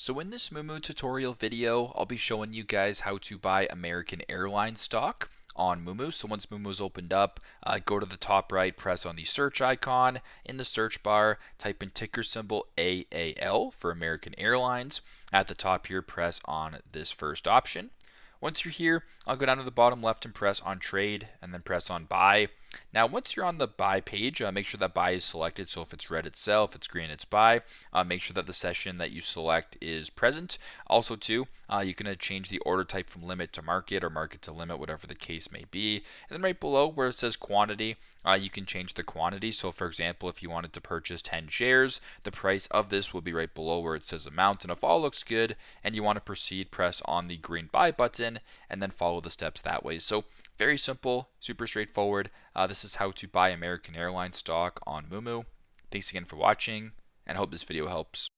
So in this Moomoo tutorial video, I'll be showing you guys how to buy American Airlines stock on Moomoo. So once Moomoo's opened up, go to the top right, press on the search icon. In the search bar, type in ticker symbol AAL for American Airlines. At the top here, press on this first option. Once you're here, I'll go down to the bottom left and press on trade and then press on buy. Now, once you're on the buy page, make sure that buy is selected. So if it's red, it's sell. If it's green, it's buy. Make sure that the session that you select is present. Also, too, you can change the order type from limit to market or market to limit, whatever the case may be. And then right below where it says quantity, you can change the quantity. So, for example, if you wanted to purchase 10 shares, the price of this will be right below where it says amount. And if all looks good and you want to proceed, press on the green buy button and then follow the steps that way. So very simple, super straightforward. This is how to buy American Airlines stock on Moomoo. Thanks again for watching and hope this video helps.